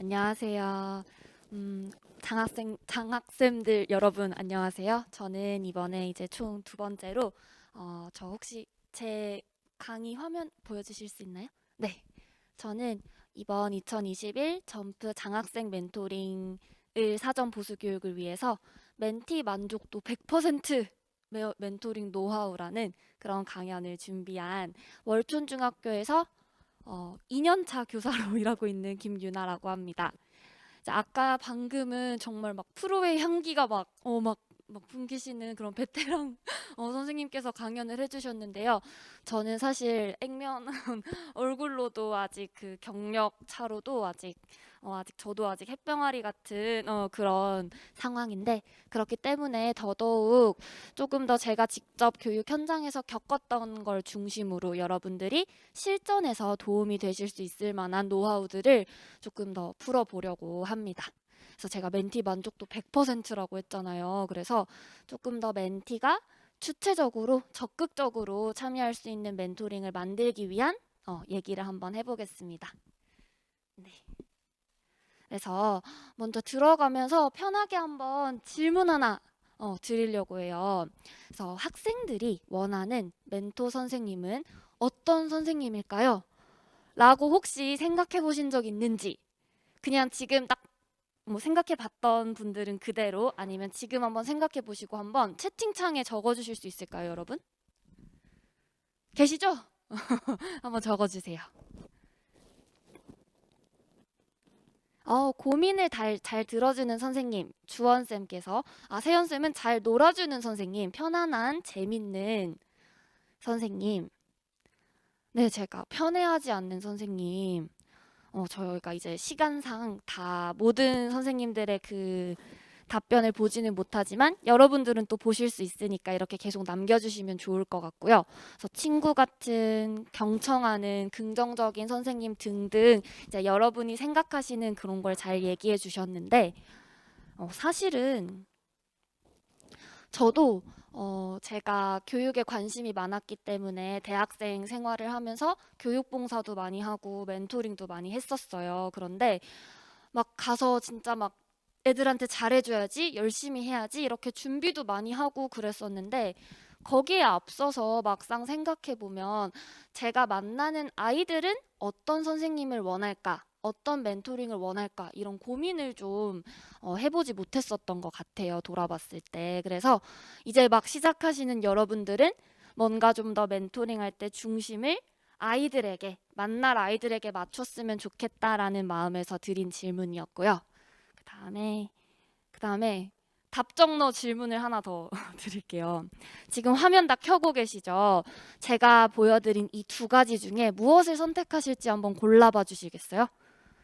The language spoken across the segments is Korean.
안녕하세요. 장학생들 여러분 안녕하세요. 저는 이번에 이제 총 두 번째로 저 혹시 제 강의 화면 보여주실 수 있나요? 네. 저는 이번 2021 점프 장학생 멘토링을 사전 보수 교육을 위해서 멘티 만족도 100% 멘토링 노하우라는 그런 강연을 준비한 월촌중학교에서 2년차 교사로 일하고 있는 김유나라고 합니다. 이제 아까 방금은 정말 막 프로의 향기가 막 풍기시는 그런 베테랑 선생님께서 강연을 해주셨는데요. 저는 사실 액면 얼굴로도 아직 그 경력 차로도 아직 저도 아직 햇병아리 같은 그런 상황인데 그렇기 때문에 더더욱 조금 더 제가 직접 교육 현장에서 겪었던 걸 중심으로 여러분들이 실전에서 도움이 되실 수 있을 만한 노하우들을 조금 더 풀어보려고 합니다. 그래서 제가 멘티 만족도 100%라고 했잖아요. 그래서 조금 더 멘티가 주체적으로 적극적으로 참여할 수 있는 멘토링을 만들기 위한 얘기를 한번 해보겠습니다. 네. 그래서 먼저 들어가면서 편하게 한번 질문 하나 드리려고 해요. 그래서 학생들이 원하는 멘토 선생님은 어떤 선생님일까요? 라고 혹시 생각해 보신 적 있는지 그냥 지금 딱 뭐 생각해 봤던 분들은 그대로 아니면 지금 한번 생각해 보시고 한번 채팅창에 적어 주실 수 있을까요, 여러분? 계시죠? 한번 적어 주세요. 고민을 잘 들어주는 선생님, 주원쌤께서 세연쌤은 잘 놀아주는 선생님, 편안한, 재밌는 선생님. 네, 제가 편애하지 않는 선생님. 저희가 이제 시간상 다 모든 선생님들의 그 답변을 보지는 못하지만 여러분들은 또 보실 수 있으니까 이렇게 계속 남겨주시면 좋을 것 같고요. 그래서 친구 같은 경청하는 긍정적인 선생님 등등 이제 여러분이 생각하시는 그런 걸 잘 얘기해 주셨는데 사실은 저도 제가 교육에 관심이 많았기 때문에 대학생 생활을 하면서 교육봉사도 많이 하고 멘토링도 많이 했었어요. 그런데 막 가서 진짜 막 애들한테 잘해줘야지, 열심히 해야지 이렇게 준비도 많이 하고 그랬었는데 거기에 앞서서 막상 생각해보면 제가 만나는 아이들은 어떤 선생님을 원할까? 어떤 멘토링을 원할까? 이런 고민을 좀 해보지 못했었던 것 같아요. 돌아봤을 때. 그래서 이제 막 시작하시는 여러분들은 뭔가 좀 더 멘토링 할 때 중심을 아이들에게, 만날 아이들에게 맞췄으면 좋겠다라는 마음에서 드린 질문이었고요. 그 다음에 답정너 질문을 하나 더 드릴게요. 지금 화면 다 켜고 계시죠? 제가 보여드린 이 두 가지 중에 무엇을 선택하실지 한번 골라봐 주시겠어요?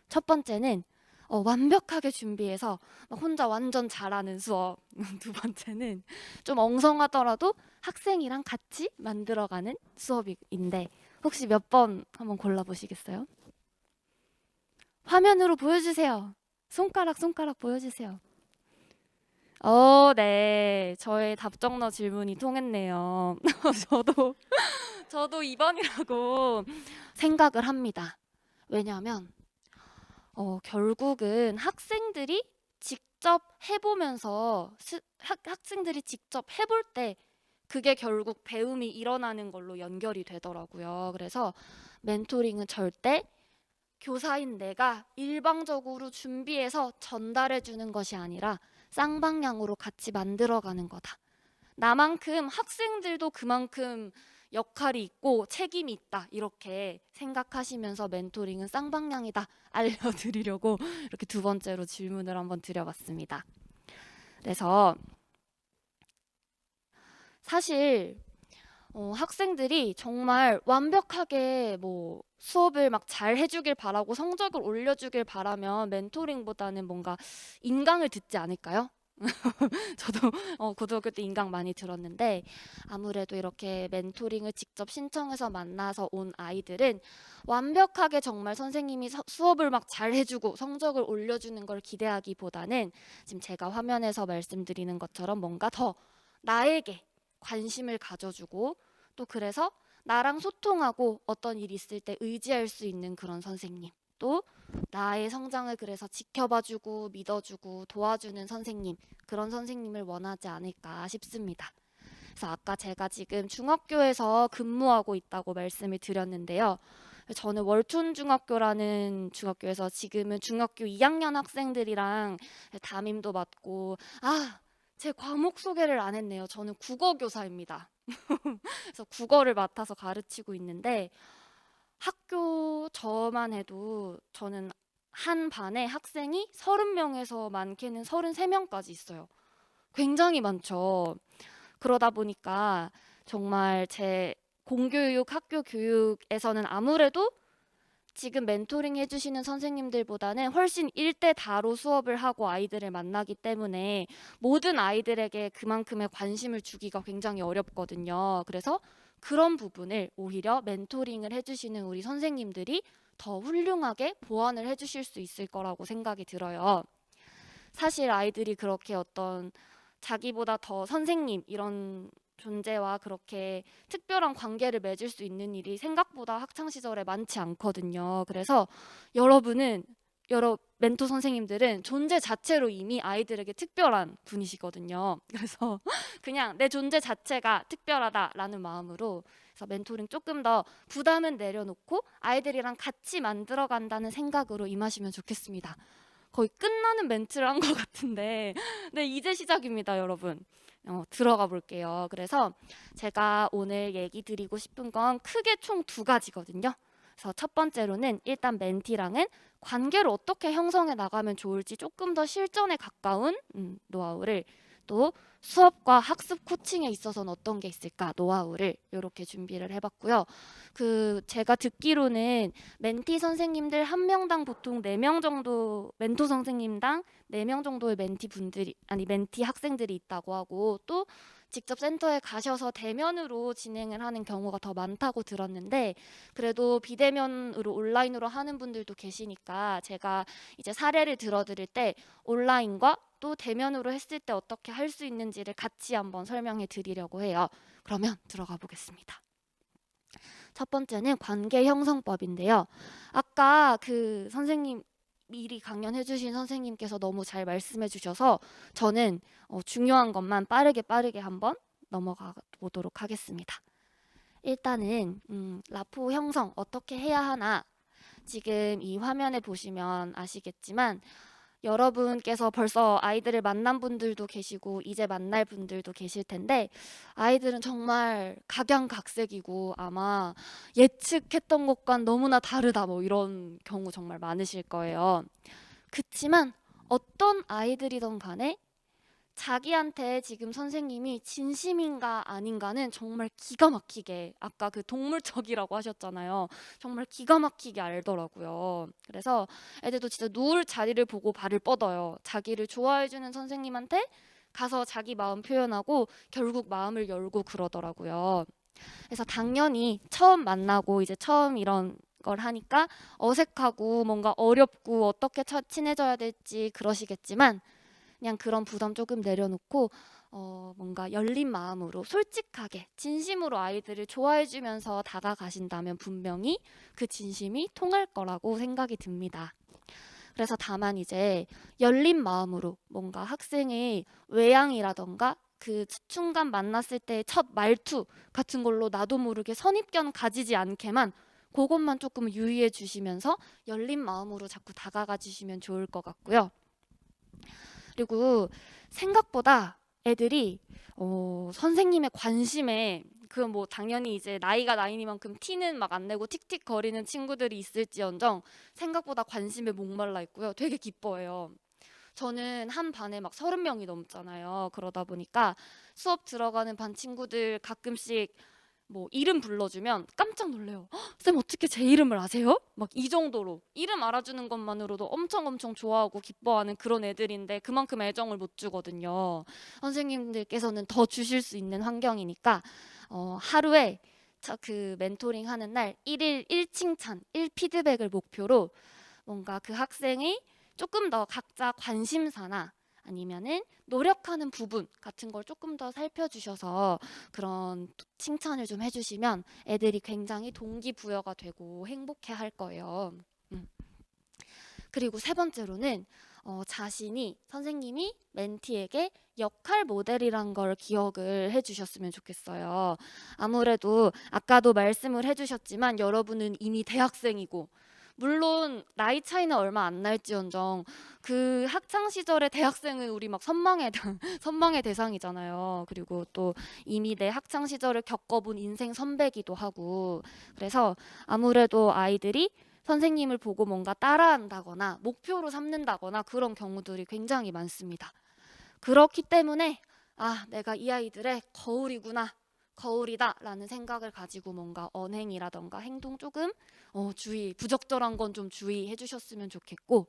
첫 번째는 완벽하게 준비해서 막 혼자 완전 잘하는 수업. 두 번째는 좀 엉성하더라도 학생이랑 같이 만들어가는 수업인데 혹시 몇 번 한번 골라보시겠어요? 화면으로 보여주세요. 손가락 보여주세요. 네. 저의 답정너 질문이 통했네요. 저도, 저도 2번이라고 생각을 합니다. 왜냐하면, 결국은 학생들이 직접 해보면서, 학생들이 직접 해볼 때, 그게 결국 배움이 일어나는 걸로 연결이 되더라고요. 그래서 멘토링은 절대 교사인 내가 일방적으로 준비해서 전달해 주는 것이 아니라 쌍방향으로 같이 만들어가는 거다. 나만큼 학생들도 그만큼 역할이 있고 책임이 있다. 이렇게 생각하시면서 멘토링은 쌍방향이다. 알려드리려고 이렇게 두 번째로 질문을 한번 드려봤습니다. 그래서 사실 학생들이 정말 완벽하게 뭐 수업을 막 잘 해주길 바라고 성적을 올려주길 바라면 멘토링보다는 뭔가 인강을 듣지 않을까요? 저도 고등학교 때 인강 많이 들었는데 아무래도 이렇게 멘토링을 직접 신청해서 만나서 온 아이들은 완벽하게 정말 선생님이 수업을 막 잘 해주고 성적을 올려주는 걸 기대하기보다는 지금 제가 화면에서 말씀드리는 것처럼 뭔가 더 나에게 관심을 가져주고 또 그래서 나랑 소통하고 어떤 일이 있을 때 의지할 수 있는 그런 선생님. 또 나의 성장을 그래서 지켜봐주고 믿어주고 도와주는 선생님, 그런 선생님을 원하지 않을까 싶습니다. 그래서 아까 제가 지금 중학교에서 근무하고 있다고 말씀을 드렸는데요. 저는 월촌중학교라는 중학교에서 지금은 중학교 2학년 학생들이랑 담임도 맡고, 제 과목 소개를 안 했네요. 저는 국어교사입니다. 그래서 국어를 맡아서 가르치고 있는데, 학교 저만 해도 저는 한 반에 학생이 30명에서 많게는 33명까지 있어요. 굉장히 많죠. 그러다 보니까 정말 제 공교육, 학교 교육에서는 아무래도 지금 멘토링 해주시는 선생님들보다는 훨씬 일대다로 수업을 하고 아이들을 만나기 때문에 모든 아이들에게 그만큼의 관심을 주기가 굉장히 어렵거든요. 그래서 그런 부분을 오히려 멘토링을 해주시는 우리 선생님들이 더 훌륭하게 보완을 해주실 수 있을 거라고 생각이 들어요. 사실 아이들이 그렇게 어떤 자기보다 더 선생님 이런 존재와 그렇게 특별한 관계를 맺을 수 있는 일이 생각보다 학창 시절에 많지 않거든요. 그래서 여러분은 여러 멘토 선생님들은 존재 자체로 이미 아이들에게 특별한 분이시거든요. 그래서 그냥 내 존재 자체가 특별하다라는 마음으로 그래서 멘토링 조금 더 부담은 내려놓고 아이들이랑 같이 만들어 간다는 생각으로 임하시면 좋겠습니다. 거의 끝나는 멘트를 한 것 같은데 네, 이제 시작입니다, 여러분. 들어가 볼게요. 그래서 제가 오늘 얘기 드리고 싶은 건 크게 총 두 가지거든요. 그래서 첫 번째로는 일단 멘티랑은 관계를 어떻게 형성해 나가면 좋을지 조금 더 실전에 가까운 노하우를, 또 수업과 학습 코칭에 있어서는 어떤 게 있을까 노하우를 이렇게 준비를 해봤고요. 제가 듣기로는 멘티 선생님들 한 명당 보통 4명 정도, 멘토 선생님당 4명 정도의 멘티 학생들이 있다고 하고, 또 직접 센터에 가셔서 대면으로 진행을 하는 경우가 더 많다고 들었는데, 그래도 비대면으로 온라인으로 하는 분들도 계시니까 제가 이제 사례를 들어드릴 때 온라인과 또 대면으로 했을 때 어떻게 할 수 있는지를 같이 한번 설명해 드리려고 해요. 그러면 들어가 보겠습니다. 첫 번째는 관계 형성법인데요. 아까 그 선생님 미리 강연해 주신 선생님께서 너무 잘 말씀해 주셔서 저는 중요한 것만 빠르게 한번 넘어가 보도록 하겠습니다. 일단은 라포 형성 어떻게 해야 하나, 지금 이 화면에 보시면 아시겠지만 여러분께서 벌써 아이들을 만난 분들도 계시고 이제 만날 분들도 계실 텐데, 아이들은 정말 각양각색이고 아마 예측했던 것과는 너무나 다르다 뭐 이런 경우 정말 많으실 거예요. 그치만 어떤 아이들이든 간에 자기한테 지금 선생님이 진심인가 아닌가는 정말 기가 막히게, 아까 그 동물적이라고 하셨잖아요. 정말 기가 막히게 알더라고요. 그래서 애들도 진짜 누울 자리를 보고 발을 뻗어요. 자기를 좋아해주는 선생님한테 가서 자기 마음 표현하고 결국 마음을 열고 그러더라고요. 그래서 당연히 처음 만나고 이제 처음 이런 걸 하니까 어색하고 뭔가 어렵고 어떻게 친해져야 될지 그러시겠지만, 그냥 그런 부담 조금 내려놓고 뭔가 열린 마음으로 솔직하게 진심으로 아이들을 좋아해주면서 다가가신다면 분명히 그 진심이 통할 거라고 생각이 듭니다. 그래서 다만 이제 열린 마음으로 뭔가 학생의 외향이라던가 그 순간 만났을 때의 첫 말투 같은 걸로 나도 모르게 선입견 가지지 않게만 그것만 조금 유의해 주시면서 열린 마음으로 자꾸 다가가 주시면 좋을 것 같고요. 그리고 생각보다 애들이 선생님의 관심에 그 뭐 당연히 이제 나이가 나이니만큼 티는 막 안 내고 틱틱거리는 친구들이 있을지언정 생각보다 관심에 목말라 있고요. 되게 기뻐해요. 저는 한 반에 막 30명이 넘잖아요. 그러다 보니까 수업 들어가는 반 친구들 가끔씩 뭐 이름 불러주면 깜짝 놀래요. 쌤 어떻게 제 이름을 아세요? 막 이 정도로 이름 알아주는 것만으로도 엄청 좋아하고 기뻐하는 그런 애들인데 그만큼 애정을 못 주거든요. 선생님들께서는 더 주실 수 있는 환경이니까 하루에 그 멘토링 하는 날 1일 1칭찬, 1피드백을 목표로 뭔가 그 학생이 조금 더 각자 관심사나 아니면은 노력하는 부분 같은 걸 조금 더 살펴주셔서 그런 칭찬을 좀 해주시면 애들이 굉장히 동기부여가 되고 행복해 할 거예요. 음. 그리고 세 번째로는 자신이 선생님이 멘티에게 역할 모델이란 걸 기억을 해주셨으면 좋겠어요. 아무래도 아까도 말씀을 해주셨지만 여러분은 이미 대학생이고 물론 나이 차이는 얼마 안 날지언정 그 학창 시절의 대학생은 우리 막 선망의 선망의 대상이잖아요. 그리고 또 이미 내 학창 시절을 겪어본 인생 선배기도 하고 그래서 아무래도 아이들이 선생님을 보고 뭔가 따라한다거나 목표로 삼는다거나 그런 경우들이 굉장히 많습니다. 그렇기 때문에 내가 이 아이들의 거울이구나. 거울이다 라는 생각을 가지고 뭔가 언행이라던가 행동 조금 부적절한 건 좀 주의해 주셨으면 좋겠고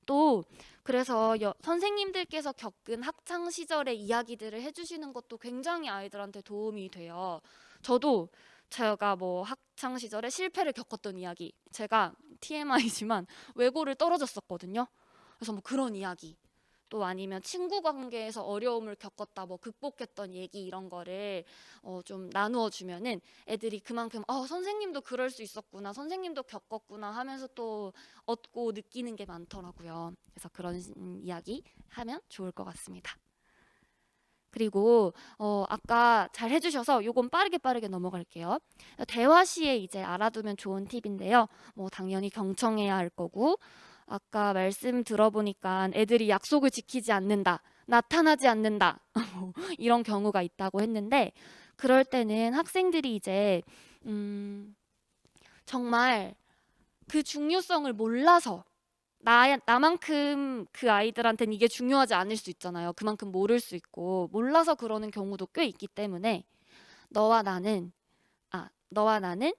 또 그래서 선생님들께서 겪은 학창 시절의 이야기들을 해주시는 것도 굉장히 아이들한테 도움이 돼요. 저도 제가 뭐 학창 시절에 실패를 겪었던 이야기, 제가 TMI지만 외고를 떨어졌었거든요. 그래서 뭐 그런 이야기, 또 아니면 친구 관계에서 어려움을 겪었다, 뭐 극복했던 얘기 이런 거를 좀 나누어 주면은 애들이 그만큼 선생님도 그럴 수 있었구나, 선생님도 겪었구나 하면서 또 얻고 느끼는 게 많더라고요. 그래서 그런 이야기 하면 좋을 것 같습니다. 그리고 아까 잘 해주셔서 요건 빠르게 넘어갈게요. 대화 시에 이제 알아두면 좋은 팁인데요. 뭐 당연히 경청해야 할 거고 아까 말씀 들어보니까 애들이 약속을 지키지 않는다, 나타나지 않는다 이런 경우가 있다고 했는데 그럴 때는 학생들이 이제 정말 그 중요성을 몰라서 나만큼 그 아이들한테는 이게 중요하지 않을 수 있잖아요. 그만큼 모를 수 있고 몰라서 그러는 경우도 꽤 있기 때문에 너와 나는 너와 나는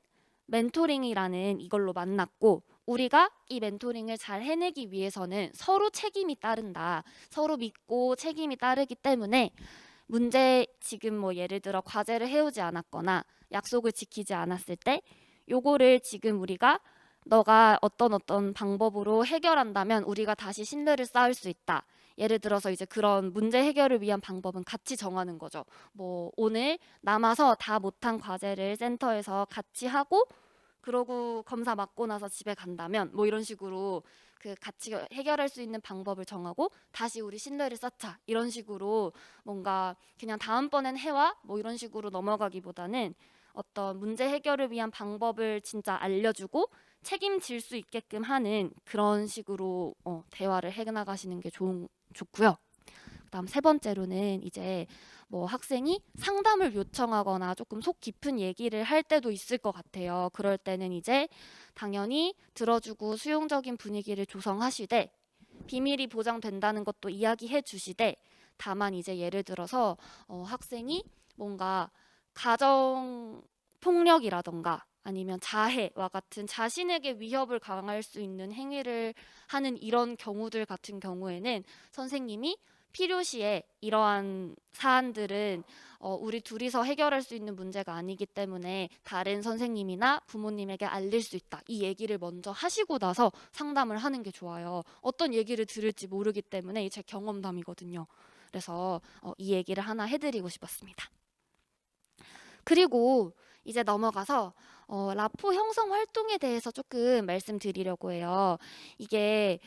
멘토링이라는 이걸로 만났고 우리가 이 멘토링을 잘 해내기 위해서는 서로 책임이 따른다. 서로 믿고 책임이 따르기 때문에 문제 지금 뭐 예를 들어 과제를 해오지 않았거나 약속을 지키지 않았을 때 요거를 지금 우리가 너가 어떤 방법으로 해결한다면 우리가 다시 신뢰를 쌓을 수 있다. 예를 들어서 이제 그런 문제 해결을 위한 방법은 같이 정하는 거죠. 뭐 오늘 남아서 다 못한 과제를 센터에서 같이 하고 그러고 검사 맞고 나서 집에 간다면 뭐 이런 식으로 그 같이 해결할 수 있는 방법을 정하고 다시 우리 신뢰를 쌓자 이런 식으로 뭔가 그냥 다음번엔 해와 뭐 이런 식으로 넘어가기보다는 어떤 문제 해결을 위한 방법을 진짜 알려주고 책임질 수 있게끔 하는 그런 식으로 대화를 해나가시는 게 좋고요. 그다음 세 번째로는 이제 뭐 학생이 상담을 요청하거나 조금 속 깊은 얘기를 할 때도 있을 것 같아요. 그럴 때는 이제 당연히 들어주고 수용적인 분위기를 조성하시되 비밀이 보장된다는 것도 이야기해 주시되 다만 이제 예를 들어서 학생이 뭔가 가정 폭력이라던가 아니면 자해와 같은 자신에게 위협을 가할 수 있는 행위를 하는 이런 경우들 같은 경우에는 선생님이 필요시에 이러한 사안들은 우리 둘이서 해결할 수 있는 문제가 아니기 때문에 다른 선생님이나 부모님에게 알릴 수 있다. 이 얘기를 먼저 하시고 나서 상담을 하는 게 좋아요. 어떤 얘기를 들을지 모르기 때문에 제 경험담이거든요. 그래서 이 얘기를 하나 해드리고 싶었습니다. 그리고 이제 넘어가서 라포 형성 활동에 대해서 조금 말씀드리려고 해요. 이게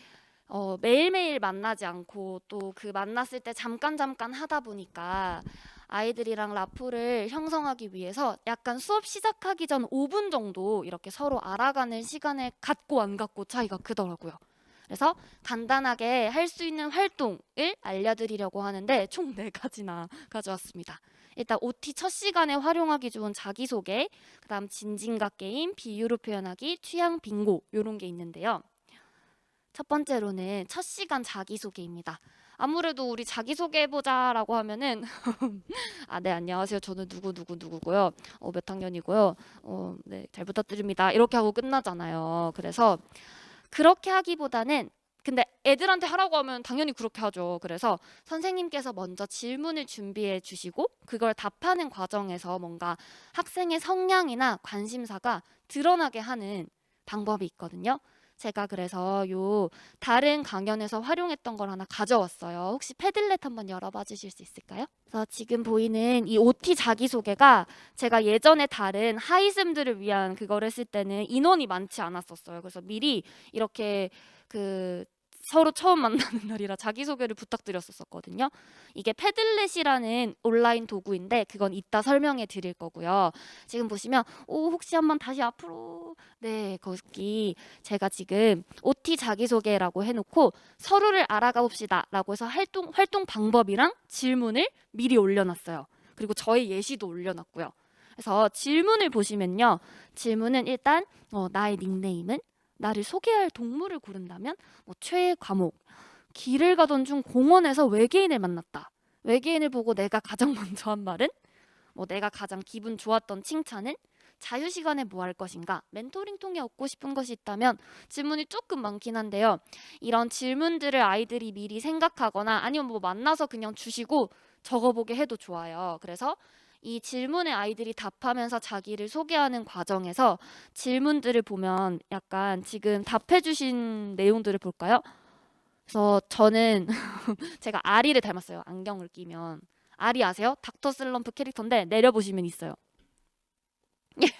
매일매일 만나지 않고 또 그 만났을 때 잠깐 하다 보니까 아이들이랑 라포를 형성하기 위해서 약간 수업 시작하기 전 5분 정도 이렇게 서로 알아가는 시간을 갖고 안 갖고 차이가 크더라고요. 그래서 간단하게 할 수 있는 활동을 알려드리려고 하는데 총 4가지나 가져왔습니다. 일단 OT 첫 시간에 활용하기 좋은 자기소개, 그다음 진진각 게임, 비유로 표현하기, 취향 빙고 이런 게 있는데요. 첫 번째로는 첫 시간 자기소개입니다. 아무래도 우리 자기소개해보자라고 하면은 네, 안녕하세요. 저는 누구고요. 몇 학년이고요. 네, 잘 부탁드립니다. 이렇게 하고 끝나잖아요. 그래서 그렇게 하기보다는 근데 애들한테 하라고 하면 당연히 그렇게 하죠. 그래서 선생님께서 먼저 질문을 준비해 주시고 그걸 답하는 과정에서 뭔가 학생의 성향이나 관심사가 드러나게 하는 방법이 있거든요. 제가 그래서 요 다른 강연에서 활용했던 걸 하나 가져왔어요. 혹시 패들렛 한번 열어봐 주실 수 있을까요? 그래서 지금 보이는 이 OT 자기소개가 제가 예전에 다른 하이즘들을 위한 그걸 했을 때는 인원이 많지 않았었어요. 그래서 미리 이렇게 그 서로 처음 만나는 날이라 자기소개를 부탁드렸었거든요. 이게 패들렛이라는 온라인 도구인데 그건 이따 설명해 드릴 거고요. 지금 보시면 혹시 한번 다시 앞으로 네 거기 제가 지금 OT 자기소개라고 해놓고 서로를 알아가 봅시다 라고 해서 활동 방법이랑 질문을 미리 올려놨어요. 그리고 저의 예시도 올려놨고요. 그래서 질문을 보시면요. 질문은 일단 나의 닉네임은? 나를 소개할 동물을 고른다면 최애 과목, 길을 가던 중 공원에서 외계인을 만났다. 외계인을 보고 내가 가장 먼저 한 말은? 내가 가장 기분 좋았던 칭찬은? 자유시간에 뭐 할 것인가? 멘토링 통해 얻고 싶은 것이 있다면? 질문이 조금 많긴 한데요. 이런 질문들을 아이들이 미리 생각하거나 아니면 만나서 그냥 주시고 적어보게 해도 좋아요. 그래서 이 질문에 아이들이 답하면서 자기를 소개하는 과정에서 질문들을 보면 약간 지금 답해주신 내용들을 볼까요? 그래서 저는 제가 아리를 닮았어요. 안경을 끼면. 아리 아세요? 닥터 슬럼프 캐릭터인데 내려보시면 있어요.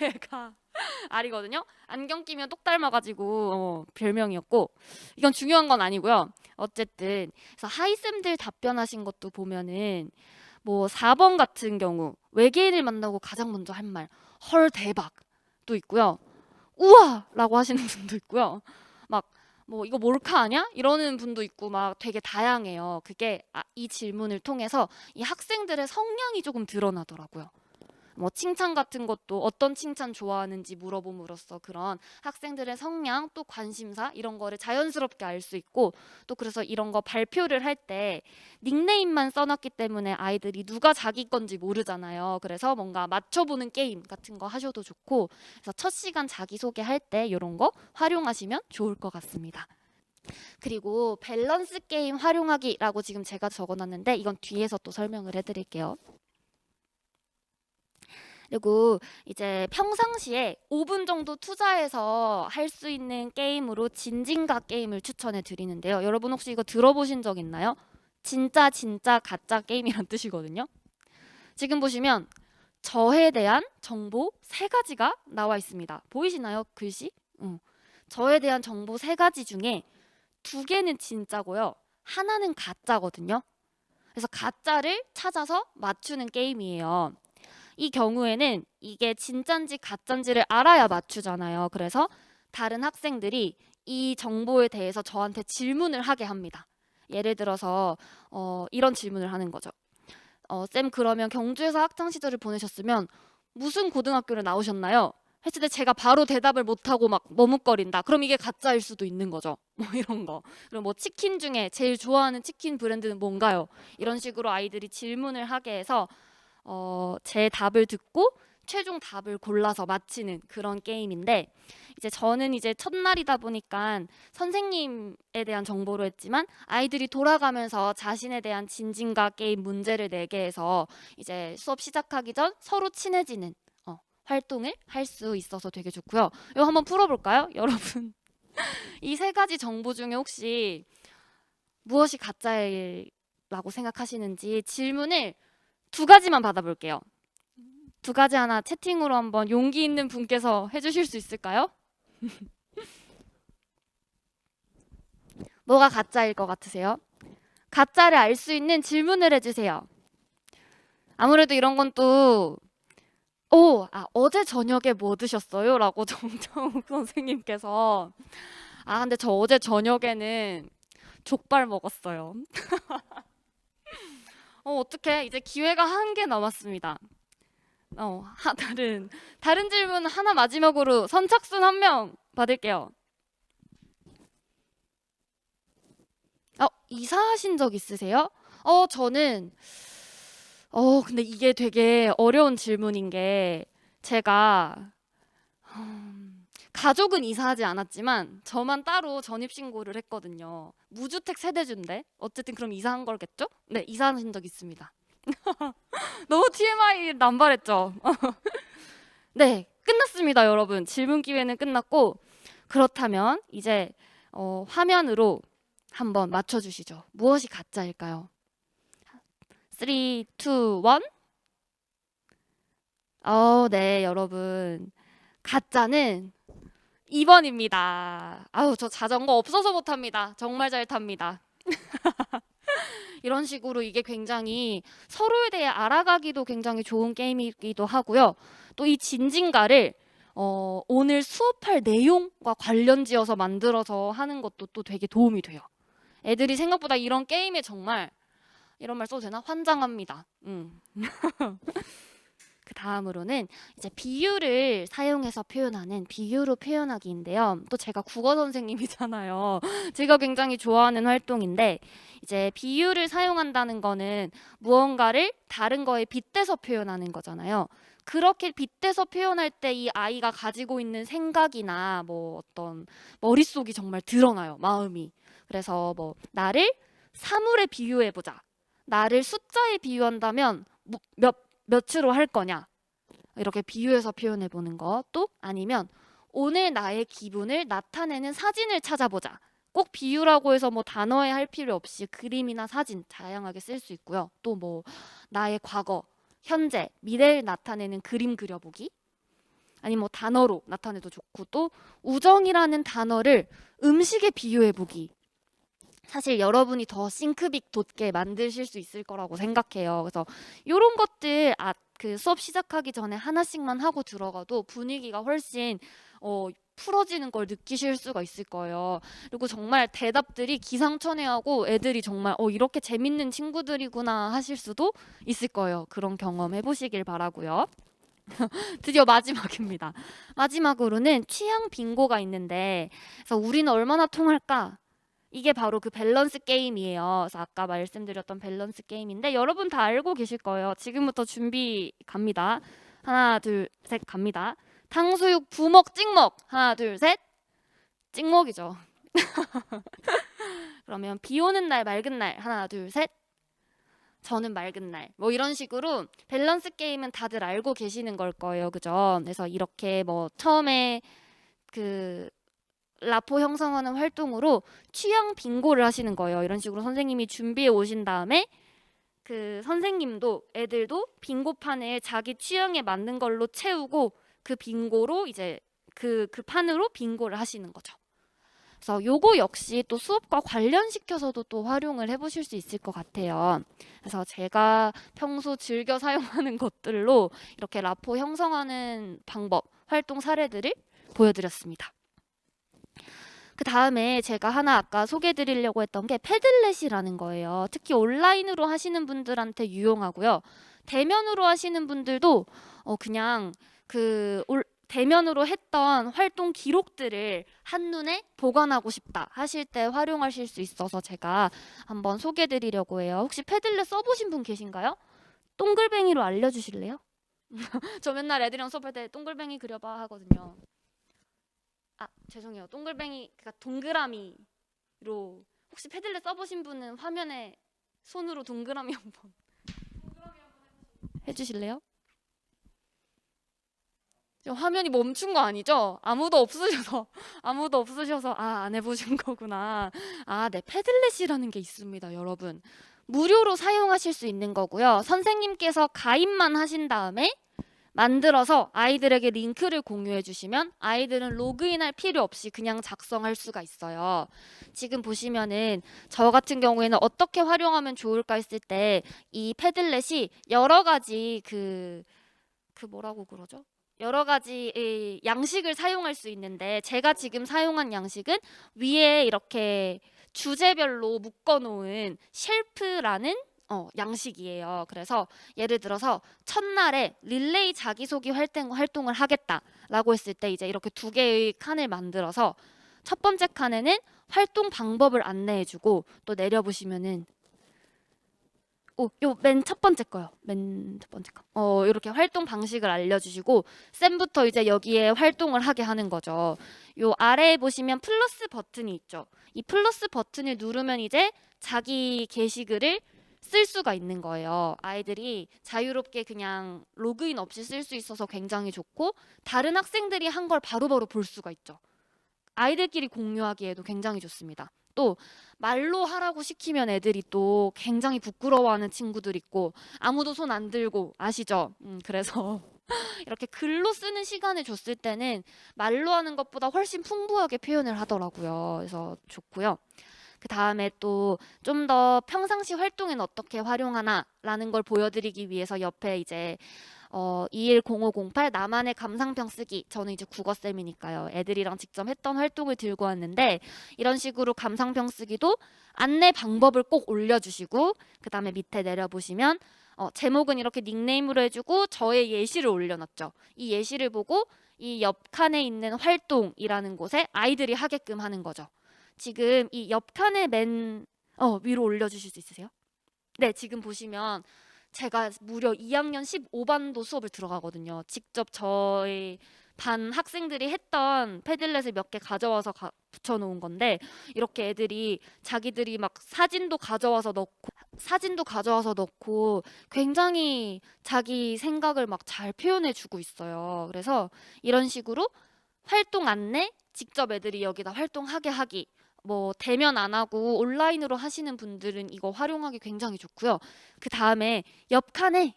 얘가 아리거든요. 안경 끼면 똑 닮아가지고 별명이었고 이건 중요한 건 아니고요. 어쨌든 그래서 하이쌤들 답변하신 것도 보면은 4번 같은 경우 외계인을 만나고 가장 먼저 한 말 헐 대박도 있고요. 우와! 라고 하시는 분도 있고요. 막 이거 몰카 아니야? 이러는 분도 있고 막 되게 다양해요. 그게 이 질문을 통해서 이 학생들의 성향이 조금 드러나더라고요. 칭찬 같은 것도 어떤 칭찬 좋아하는지 물어봄으로써 그런 학생들의 성향 또 관심사 이런 거를 자연스럽게 알 수 있고 또 그래서 이런 거 발표를 할 때 닉네임만 써놨기 때문에 아이들이 누가 자기 건지 모르잖아요. 그래서 뭔가 맞춰보는 게임 같은 거 하셔도 좋고 그래서 첫 시간 자기소개 할 때 이런 거 활용하시면 좋을 것 같습니다. 그리고 밸런스 게임 활용하기라고 지금 제가 적어놨는데 이건 뒤에서 또 설명을 해드릴게요. 그리고 이제 평상시에 5분 정도 투자해서 할 수 있는 게임으로 진진가 게임을 추천해 드리는데요. 여러분 혹시 이거 들어보신 적 있나요? 진짜 가짜 게임이란 뜻이거든요. 지금 보시면 저에 대한 정보 3가지가 나와 있습니다. 보이시나요? 글씨? 저에 대한 정보 3가지 중에 2개는 진짜고요. 하나는 가짜거든요. 그래서 가짜를 찾아서 맞추는 게임이에요. 이 경우에는 이게 진짠지 가짠지를 알아야 맞추잖아요. 그래서 다른 학생들이 이 정보에 대해서 저한테 질문을 하게 합니다. 예를 들어서 이런 질문을 하는 거죠. 쌤 그러면 경주에서 학창 시절을 보내셨으면 무슨 고등학교를 나오셨나요? 했을 때 제가 바로 대답을 못하고 막 머뭇거린다. 그럼 이게 가짜일 수도 있는 거죠. 이런 거. 그리고 치킨 중에 제일 좋아하는 치킨 브랜드는 뭔가요? 이런 식으로 아이들이 질문을 하게 해서 제 답을 듣고 최종 답을 골라서 맞히는 그런 게임인데 이제 저는 이제 첫날이다 보니까 선생님에 대한 정보로 했지만 아이들이 돌아가면서 자신에 대한 진진가 게임 문제를 내게 해서 이제 수업 시작하기 전 서로 친해지는 활동을 할 수 있어서 되게 좋고요. 이거 한번 풀어볼까요? 여러분 이 3가지 정보 중에 혹시 무엇이 가짜라고 생각하시는지 질문을 2가지만 받아볼게요. 2가지 하나 채팅으로 한번 용기 있는 분께서 해주실 수 있을까요? 뭐가 가짜일 것 같으세요? 가짜를 알 수 있는 질문을 해주세요. 아무래도 이런 건 또 어제 저녁에 뭐 드셨어요? 라고 정정욱 선생님께서 근데 저 어제 저녁에는 족발 먹었어요. 어떡해 이제 기회가 1개 남았습니다. 다른 질문 하나 마지막으로 선착순 1명 받을게요. 이사하신 적 있으세요? 저는 근데 이게 되게 어려운 질문인 게 제가 가족은 이사하지 않았지만 저만 따로 전입신고를 했거든요. 무주택 세대주인데 어쨌든 그럼 이사한 거겠죠? 네, 이사하신 적 있습니다. 너무 TMI 남발했죠? 네, 끝났습니다, 여러분. 질문 기회는 끝났고 그렇다면 이제 화면으로 한번 맞춰주시죠. 무엇이 가짜일까요? 3, 2, 1. 네, 여러분. 가짜는 2번입니다. 아우, 저 자전거 없어서 못합니다. 정말 잘 탑니다. 이런 식으로 이게 굉장히 서로에 대해 알아가기도 굉장히 좋은 게임이기도 하고요. 또 이 진진가를 오늘 수업할 내용과 관련 지어서 만들어서 하는 것도 또 되게 도움이 돼요. 애들이 생각보다 이런 게임에 정말 이런 말 써도 되나? 환장합니다. 그 다음으로는 이제 비유를 사용해서 표현하는 비유로 표현하기인데요. 또 제가 국어 선생님이잖아요. 제가 굉장히 좋아하는 활동인데 이제 비유를 사용한다는 거는 무언가를 다른 거에 빗대서 표현하는 거잖아요. 그렇게 빗대서 표현할 때 이 아이가 가지고 있는 생각이나 뭐 어떤 머릿속이 정말 드러나요. 마음이. 그래서 뭐 나를 사물에 비유해보자. 나를 숫자에 비유한다면 몇으로 할 거냐 이렇게 비유해서 표현해 보는 것. 또 아니면 오늘 나의 기분을 나타내는 사진을 찾아보자. 꼭 비유라고 해서 뭐 단어에 할 필요 없이 그림이나 사진 다양하게 쓸 수 있고요. 또 뭐 나의 과거, 현재, 미래를 나타내는 그림 그려보기. 아니 뭐 단어로 나타내도 좋고 또 우정이라는 단어를 음식에 비유해 보기. 사실 여러분이 더 싱크빅 돋게 만드실 수 있을 거라고 생각해요. 그래서 이런 것들 그 수업 시작하기 전에 하나씩만 하고 들어가도 분위기가 훨씬 풀어지는 걸 느끼실 수가 있을 거예요. 그리고 정말 대답들이 기상천외하고 애들이 정말 이렇게 재밌는 친구들이구나 하실 수도 있을 거예요. 그런 경험 해보시길 바라고요. 드디어 마지막입니다. 마지막으로는 취향 빙고가 있는데 그래서 우리는 얼마나 통할까? 이게 바로 그 밸런스 게임이에요. 그래서 아까 말씀드렸던 밸런스 게임인데 여러분 다 알고 계실 거예요. 지금부터 준비 갑니다. 하나, 둘, 셋 갑니다. 탕수육 부먹 찍먹. 하나, 둘, 셋. 찍먹이죠. 그러면 비 오는 날 맑은 날. 하나, 둘, 셋. 저는 맑은 날. 뭐 이런 식으로 밸런스 게임은 다들 알고 계시는 걸 거예요. 그죠? 그래서 이렇게 뭐 처음에 그 라포 형성하는 활동으로 취향 빙고를 하시는 거예요. 이런 식으로 선생님이 준비해 오신 다음에 그 선생님도 애들도 빙고판을 자기 취향에 맞는 걸로 채우고 그 빙고로 이제 그 판으로 빙고를 하시는 거죠. 그래서 요거 역시 또 수업과 관련시켜서도 또 활용을 해보실 수 있을 것 같아요. 그래서 제가 평소 즐겨 사용하는 것들로 이렇게 라포 형성하는 방법, 활동 사례들을 보여드렸습니다. 그 다음에 제가 하나 아까 소개해 드리려고 했던 게 패들렛이라는 거예요. 특히 온라인으로 하시는 분들한테 유용하고요. 대면으로 하시는 분들도 그냥 대면으로 했던 활동 기록들을 한눈에 보관하고 싶다 하실 때 활용하실 수 있어서 제가 한번 소개해 드리려고 해요. 혹시 패들렛 써보신 분 계신가요? 동글뱅이로 알려주실래요? 저 맨날 애들이랑 수업할 때 동글뱅이 그려봐 하거든요. 죄송해요. 동글뱅이, 그러니까 동그라미로 혹시 패들렛 써보신 분은 화면에 손으로 동그라미 한번 해주실래요? 지금 화면이 멈춘 거 아니죠? 아무도 없으셔서 안 해보신 거구나. 네, 패들렛이라는 게 있습니다, 여러분. 무료로 사용하실 수 있는 거고요. 선생님께서 가입만 하신 다음에 만들어서 아이들에게 링크를 공유해 주시면 아이들은 로그인할 필요 없이 그냥 작성할 수가 있어요. 지금 보시면은 저 같은 경우에는 어떻게 활용하면 좋을까 했을 때 이 패들렛이 여러 가지 뭐라고 그러죠? 여러 가지 양식을 사용할 수 있는데 제가 지금 사용한 양식은 위에 이렇게 주제별로 묶어놓은 쉘프라는 양식이에요. 그래서 예를 들어서 첫날에 릴레이 자기소개 활동을 하겠다라고 했을 때 이제 이렇게 두 개의 칸을 만들어서 첫 번째 칸에는 활동 방법을 안내해주고 또 내려보시면은 요 맨 첫 번째 거요. 맨 첫 번째 거. 이렇게 활동 방식을 알려주시고 쌤부터 이제 여기에 활동을 하게 하는 거죠. 요 아래에 보시면 플러스 버튼이 있죠. 이 플러스 버튼을 누르면 이제 자기 게시글을 쓸 수가 있는 거예요. 아이들이 자유롭게 그냥 로그인 없이 쓸 수 있어서 굉장히 좋고 다른 학생들이 한 걸 바로바로 볼 수가 있죠. 아이들끼리 공유하기에도 굉장히 좋습니다. 또 말로 하라고 시키면 애들이 또 굉장히 부끄러워하는 친구들 있고 아무도 손 안 들고 아시죠? 그래서 이렇게 글로 쓰는 시간을 줬을 때는 말로 하는 것보다 훨씬 풍부하게 표현을 하더라고요. 그래서 좋고요. 그 다음에 또 좀 더 평상시 활동엔 어떻게 활용하나라는 걸 보여드리기 위해서 옆에 이제 210508 나만의 감상평 쓰기, 저는 이제 국어쌤이니까요. 애들이랑 직접 했던 활동을 들고 왔는데 이런 식으로 감상평 쓰기도 안내 방법을 꼭 올려주시고 그 다음에 밑에 내려보시면 제목은 이렇게 닉네임으로 해주고 저의 예시를 올려놨죠. 이 예시를 보고 이 옆 칸에 있는 활동이라는 곳에 아이들이 하게끔 하는 거죠. 지금 이 옆칸에 위로 올려주실 수 있으세요? 네, 지금 보시면 제가 무려 2학년 15반도 수업을 들어가거든요. 직접 저희 반 학생들이 했던 패들렛을 몇 개 가져와서 붙여놓은 건데 이렇게 애들이 자기들이 막 사진도 가져와서 넣고 굉장히 자기 생각을 막 잘 표현해주고 있어요. 그래서 이런 식으로 활동 안내, 직접 애들이 여기다 활동하게 하기, 뭐 대면 안 하고 온라인으로 하시는 분들은 이거 활용하기 굉장히 좋고요. 그 다음에 옆칸에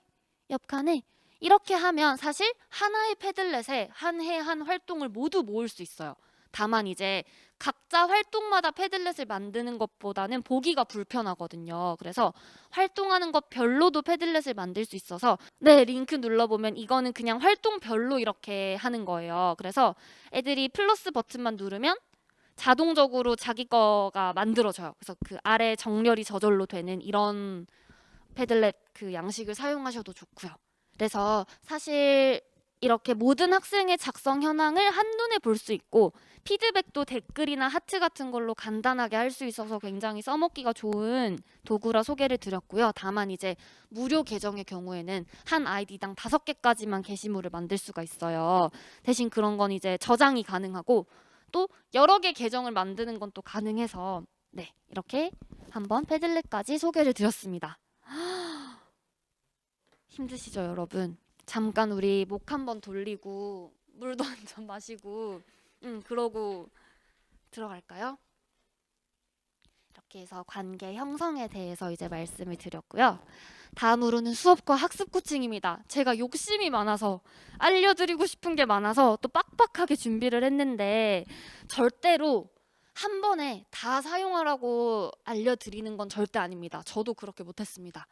이렇게 하면 사실 하나의 패들렛에 한 해 한 활동을 모두 모을 수 있어요. 다만 이제 각자 활동마다 패들렛을 만드는 것보다는 보기가 불편하거든요. 그래서 활동하는 것 별로도 패들렛을 만들 수 있어서 네, 링크 눌러보면 이거는 그냥 활동별로 이렇게 하는 거예요. 그래서 애들이 플러스 버튼만 누르면 자동적으로 자기 거가 만들어져요. 그래서 그 아래 정렬이 저절로 되는 이런 패들렛 그 양식을 사용하셔도 좋고요. 그래서 사실 이렇게 모든 학생의 작성 현황을 한눈에 볼 수 있고 피드백도 댓글이나 하트 같은 걸로 간단하게 할 수 있어서 굉장히 써먹기가 좋은 도구라 소개를 드렸고요. 다만 이제 무료 계정의 경우에는 한 아이디당 5개까지만 게시물을 만들 수가 있어요. 대신 그런 건 이제 저장이 가능하고 또 여러 개 계정을 만드는 건 또 가능해서 네, 이렇게 한번 패들렛까지 소개를 드렸습니다. 힘드시죠, 여러분? 잠깐 우리 목 한번 돌리고 물도 한 잔 마시고 그러고 들어갈까요? 이렇게 해서 관계 형성에 대해서 이제 말씀을 드렸고요. 다음으로는 수업과 학습 코칭입니다. 제가 욕심이 많아서 알려드리고 싶은 게 많아서 또 빡빡하게 준비를 했는데 절대로 한 번에 다 사용하라고 알려드리는 건 절대 아닙니다. 저도 그렇게 못했습니다.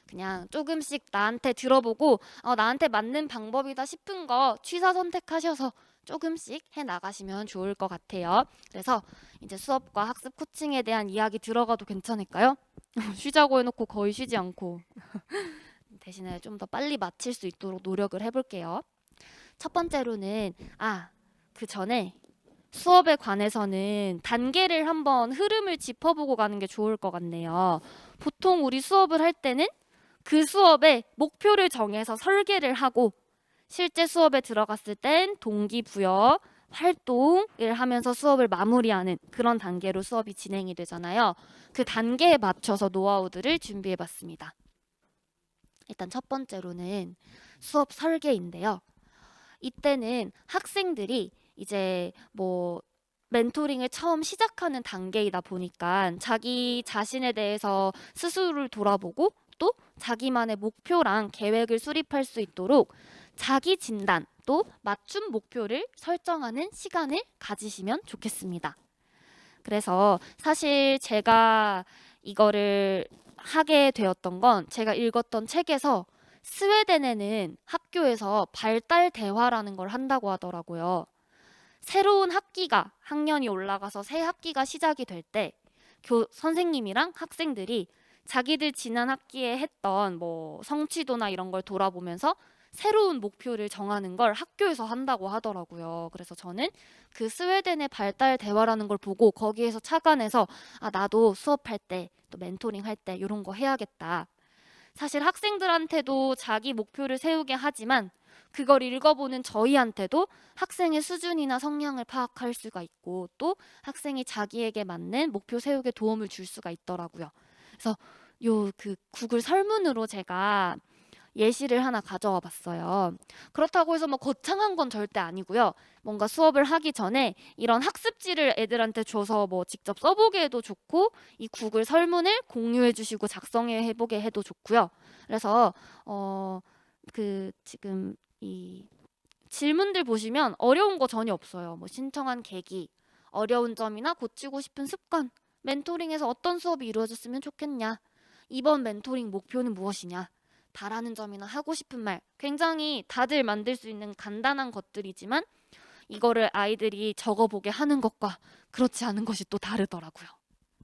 그냥 조금씩 나한테 들어보고 나한테 맞는 방법이다 싶은 거 취사 선택하셔서 조금씩 해 나가시면 좋을 것 같아요. 그래서 이제 수업과 학습 코칭에 대한 이야기 들어가도 괜찮을까요? 쉬자고 해놓고 거의 쉬지 않고 대신에 좀 더 빨리 마칠 수 있도록 노력을 해볼게요. 첫 번째로는 그 전에 수업에 관해서는 단계를 한번 흐름을 짚어보고 가는 게 좋을 것 같네요. 보통 우리 수업을 할 때는 그 수업에 목표를 정해서 설계를 하고 실제 수업에 들어갔을 땐 동기부여, 활동을 하면서 수업을 마무리하는 그런 단계로 수업이 진행이 되잖아요. 그 단계에 맞춰서 노하우들을 준비해봤습니다. 일단 첫 번째로는 수업 설계인데요. 이때는 학생들이 이제 뭐 멘토링을 처음 시작하는 단계이다 보니까 자기 자신에 대해서 스스로를 돌아보고 또 자기만의 목표랑 계획을 수립할 수 있도록 자기 진단 또 맞춤 목표를 설정하는 시간을 가지시면 좋겠습니다. 그래서 사실 제가 이거를 하게 되었던 건 제가 읽었던 책에서 스웨덴에는 학교에서 발달 대화라는 걸 한다고 하더라고요. 새로운 학년이 올라가서 새 학기가 시작이 될 때 선생님이랑 학생들이 자기들 지난 학기에 했던 뭐 성취도나 이런 걸 돌아보면서 새로운 목표를 정하는 걸 학교에서 한다고 하더라고요. 그래서 저는 그 스웨덴의 발달 대화라는 걸 보고 거기에서 착안해서 나도 수업할 때 또 멘토링 할 때 이런 거 해야겠다. 사실 학생들한테도 자기 목표를 세우게 하지만 그걸 읽어보는 저희한테도 학생의 수준이나 성향을 파악할 수가 있고 또 학생이 자기에게 맞는 목표 세우기에 도움을 줄 수가 있더라고요. 그래서 그 구글 설문으로 제가 예시를 하나 가져와 봤어요. 그렇다고 해서 뭐 거창한 건 절대 아니고요. 뭔가 수업을 하기 전에 이런 학습지를 애들한테 줘서 뭐 직접 써보게 해도 좋고, 이 구글 설문을 공유해 주시고 작성해 보게 해도 좋고요. 그래서 지금 이 질문들 보시면 어려운 거 전혀 없어요. 뭐 신청한 계기, 어려운 점이나 고치고 싶은 습관, 멘토링에서 어떤 수업이 이루어졌으면 좋겠냐, 이번 멘토링 목표는 무엇이냐, 바라는 점이나 하고 싶은 말, 굉장히 다들 만들 수 있는 간단한 것들이지만 이거를 아이들이 적어보게 하는 것과 그렇지 않은 것이 또 다르더라고요.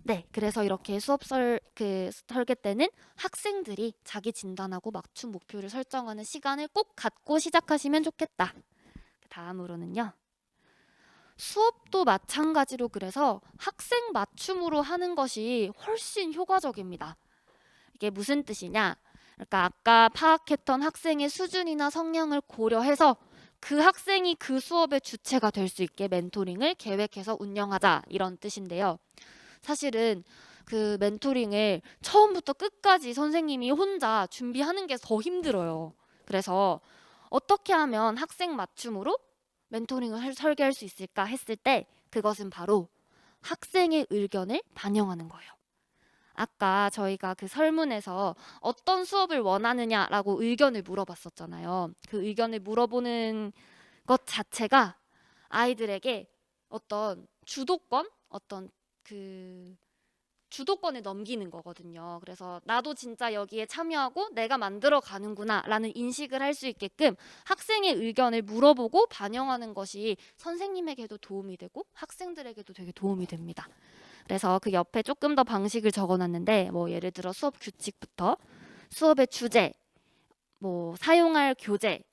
네, 그래서 이렇게 설계 때는 학생들이 자기 진단하고 맞춤 목표를 설정하는 시간을 꼭 갖고 시작하시면 좋겠다. 다음으로는요. 수업도 마찬가지로 그래서 학생 맞춤으로 하는 것이 훨씬 효과적입니다. 이게 무슨 뜻이냐? 그러니까 아까 파악했던 학생의 수준이나 성향을 고려해서 그 학생이 그 수업의 주체가 될 수 있게 멘토링을 계획해서 운영하자, 이런 뜻인데요. 사실은 그 멘토링을 처음부터 끝까지 선생님이 혼자 준비하는 게 더 힘들어요. 그래서 어떻게 하면 학생 맞춤으로 멘토링을 설계할 수 있을까 했을 때 그것은 바로 학생의 의견을 반영하는 거예요. 아까 저희가 그 설문에서 어떤 수업을 원하느냐라고 의견을 물어봤었잖아요. 그 의견을 물어보는 것 자체가 아이들에게 어떤 주도권을 넘기는 거거든요. 그래서 나도 진짜 여기에 참여하고 내가 만들어 가는구나 라는 인식을 할 수 있게끔 학생의 의견을 물어보고 반영하는 것이 선생님에게도 도움이 되고 학생들에게도 되게 도움이 됩니다. 그래서 그 옆에 조금 더 방식을 적어놨는데, 뭐 예를 들어 수업 규칙부터 수업의 주제, 뭐 사용할 교재,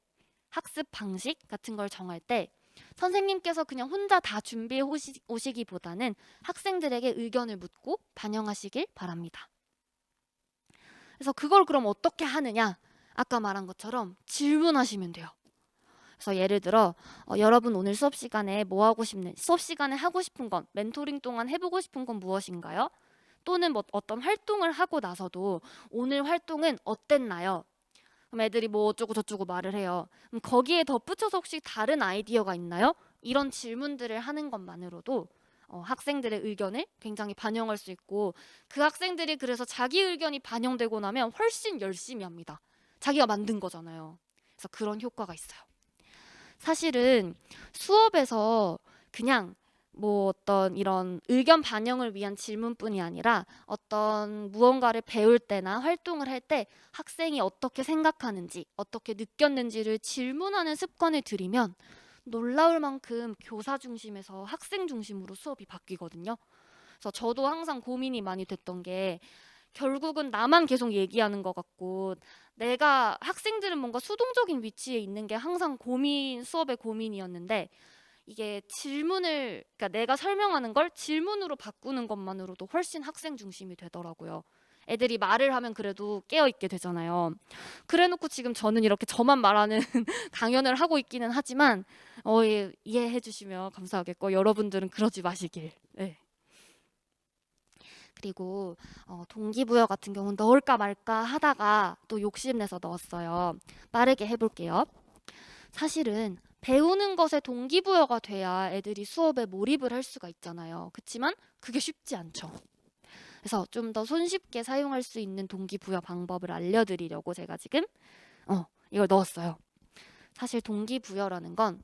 학습 방식 같은 걸 정할 때 선생님께서 그냥 혼자 다 준비해 오시기보다는 학생들에게 의견을 묻고 반영하시길 바랍니다. 그래서 그걸 그럼 어떻게 하느냐? 아까 말한 것처럼 질문하시면 돼요. 그래서 예를 들어 여러분 오늘 수업 시간에 수업 시간에 하고 싶은 건, 멘토링 동안 해보고 싶은 건 무엇인가요? 또는 뭐 어떤 활동을 하고 나서도 오늘 활동은 어땠나요? 그럼 애들이 뭐 어쩌고 저쩌고 말을 해요. 그럼 거기에 덧붙여서 혹시 다른 아이디어가 있나요? 이런 질문들을 하는 것만으로도 학생들의 의견을 굉장히 반영할 수 있고, 그 학생들이 그래서 자기 의견이 반영되고 나면 훨씬 열심히 합니다. 자기가 만든 거잖아요. 그래서 그런 효과가 있어요. 사실은 수업에서 그냥 뭐 어떤 이런 의견 반영을 위한 질문뿐이 아니라 어떤 무언가를 배울 때나 활동을 할 때 학생이 어떻게 생각하는지, 어떻게 느꼈는지를 질문하는 습관을 들이면 놀라울 만큼 교사 중심에서 학생 중심으로 수업이 바뀌거든요. 그래서 저도 항상 고민이 많이 됐던 게, 결국은 나만 계속 얘기하는 것 같고 내가, 학생들은 뭔가 수동적인 위치에 있는 게 항상 수업의 고민이었는데, 이게 그러니까 내가 설명하는 걸 질문으로 바꾸는 것만으로도 훨씬 학생 중심이 되더라고요. 애들이 말을 하면 그래도 깨어있게 되잖아요. 그래놓고 지금 저는 이렇게 저만 말하는 강연을 하고 있기는 하지만 이해해 주시면 감사하겠고, 여러분들은 그러지 마시길. 네. 그리고 동기부여 같은 경우는 넣을까 말까 하다가 또 욕심내서 넣었어요. 빠르게 해볼게요. 사실은 배우는 것에 동기부여가 돼야 애들이 수업에 몰입을 할 수가 있잖아요. 그렇지만 그게 쉽지 않죠. 그래서 좀 더 손쉽게 사용할 수 있는 동기부여 방법을 알려드리려고 제가 지금 이걸 넣었어요. 사실 동기부여라는 건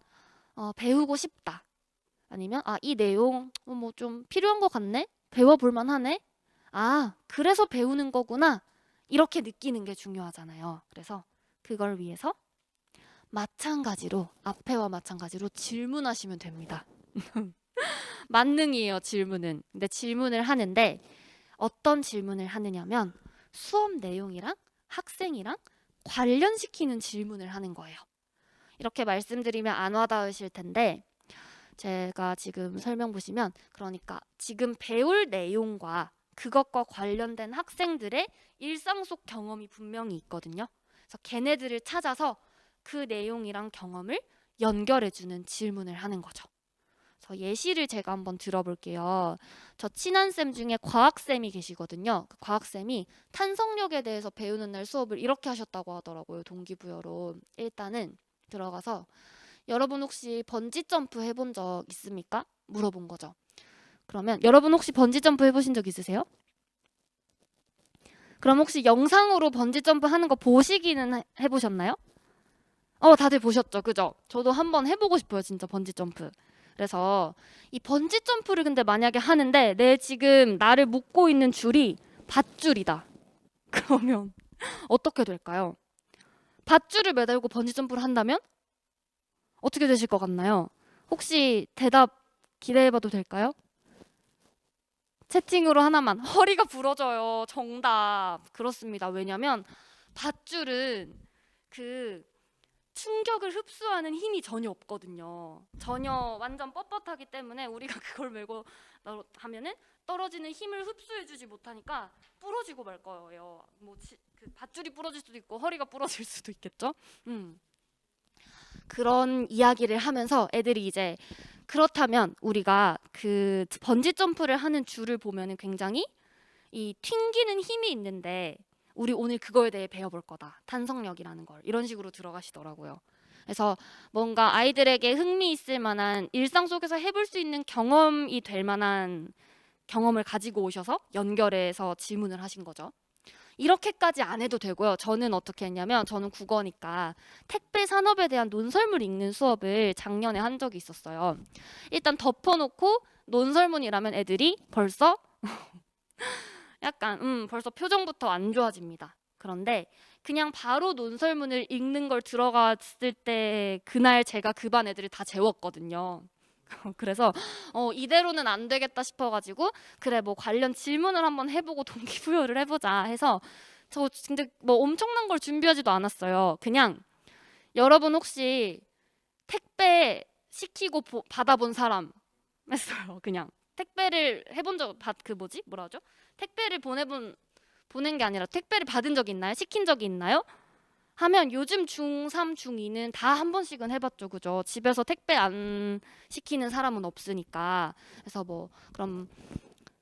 배우고 싶다, 아니면 이 내용 뭐 좀 필요한 것 같네? 배워볼 만하네? 그래서 배우는 거구나, 이렇게 느끼는 게 중요하잖아요. 그래서 그걸 위해서 앞에와 마찬가지로 질문하시면 됩니다. 만능이에요, 질문은. 근데 질문을 하는데 어떤 질문을 하느냐면 수업 내용이랑 학생이랑 관련시키는 질문을 하는 거예요. 이렇게 말씀드리면 안 와닿으실 텐데, 제가 지금 설명 보시면, 그러니까 지금 배울 내용과 그것과 관련된 학생들의 일상 속 경험이 분명히 있거든요. 그래서 걔네들을 찾아서 그 내용이랑 경험을 연결해주는 질문을 하는 거죠. 그래서 예시를 제가 한번 들어볼게요. 저 친한 쌤 중에 과학쌤이 계시거든요. 그 과학쌤이 탄성력에 대해서 배우는 날 수업을 이렇게 하셨다고 하더라고요. 동기부여로. 일단은 들어가서 여러분 혹시 번지 점프 해본 적 있습니까? 물어본 거죠. 그러면 여러분 혹시 번지 점프 해보신 적 있으세요? 그럼 혹시 영상으로 번지 점프 하는 거 보시기는 해보셨나요? 다들 보셨죠? 그죠? 저도 한번 해보고 싶어요. 진짜 번지 점프. 그래서 이 번지 점프를 근데 만약에 하는데 내 지금 나를 묶고 있는 줄이 밧줄이다. 그러면 어떻게 될까요? 밧줄을 매달고 번지 점프를 한다면 어떻게 되실 것 같나요? 혹시 대답 기대해봐도 될까요? 채팅으로 하나만. 허리가 부러져요. 정답. 그렇습니다. 왜냐면 밧줄은 그 충격을 흡수하는 힘이 전혀 없거든요. 전혀 완전 뻣뻣하기 때문에 우리가 그걸 메고 하면은 떨어지는 힘을 흡수해주지 못하니까 부러지고 말 거예요. 그 밧줄이 부러질 수도 있고 허리가 부러질 수도 있겠죠. 그런 이야기를 하면서 애들이 이제 그렇다면 우리가 그 번지 점프를 하는 줄을 보면은 굉장히 이 튕기는 힘이 있는데 우리 오늘 그거에 대해 배워볼 거다. 탄성력이라는 걸. 이런 식으로 들어가시더라고요. 그래서 뭔가 아이들에게 흥미 있을 만한 일상 속에서 해볼 수 있는 경험이 될 만한 경험을 가지고 오셔서 연결해서 질문을 하신 거죠. 이렇게까지 안 해도 되고요. 저는 어떻게 했냐면 저는 국어니까 택배 산업에 대한 논설문 읽는 수업을 작년에 한 적이 있었어요. 일단 덮어놓고 논설문이라면 애들이 벌써 약간 벌써 표정부터 안 좋아집니다. 그런데 그냥 바로 논설문을 읽는 걸 들어갔을 때 그날 제가 그 반 애들을 다 재웠거든요. 그래서 이대로는 안 되겠다 싶어가지고 그래 뭐 관련 질문을 한번 해보고 동기부여를 해보자 해서 저 근데 뭐 엄청난 걸 준비하지도 않았어요. 그냥 여러분 혹시 택배 시키고 받아본 사람 했어요. 그냥 택배를 해본 그 뭐지? 뭐라 하죠? 택배를 보낸 게 아니라 택배를 받은 적이 있나요? 시킨 적이 있나요? 하면 요즘 중3, 중2는 다 한 번씩은 해봤죠. 그죠? 집에서 택배 안 시키는 사람은 없으니까. 그래서 뭐 그럼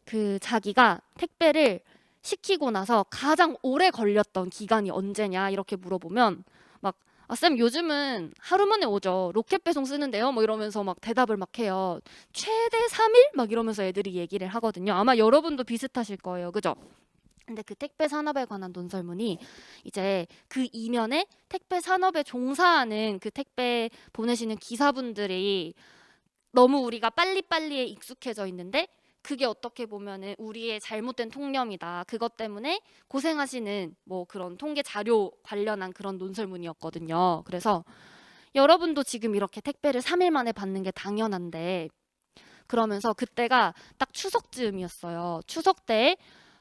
그 자기가 택배를 시키고 나서 가장 오래 걸렸던 기간이 언제냐 이렇게 물어보면 막 쌤 요즘은 하루 만에 오죠. 로켓 배송 쓰는데요. 뭐 이러면서 막 대답을 막 해요. 최대 3일? 막 이러면서 애들이 얘기를 하거든요. 아마 여러분도 비슷하실 거예요. 그죠? 근데 그 택배 산업에 관한 논설문이 이제 그 이면에 택배 산업에 종사하는 그 택배 보내시는 기사분들이 너무 우리가 빨리빨리에 익숙해져 있는데 그게 어떻게 보면은 우리의 잘못된 통념이다. 그것 때문에 고생하시는 뭐 그런 통계 자료 관련한 그런 논설문이었거든요. 그래서 여러분도 지금 이렇게 택배를 3일 만에 받는 게 당연한데 그러면서 그때가 딱 추석 즈음이었어요. 추석 때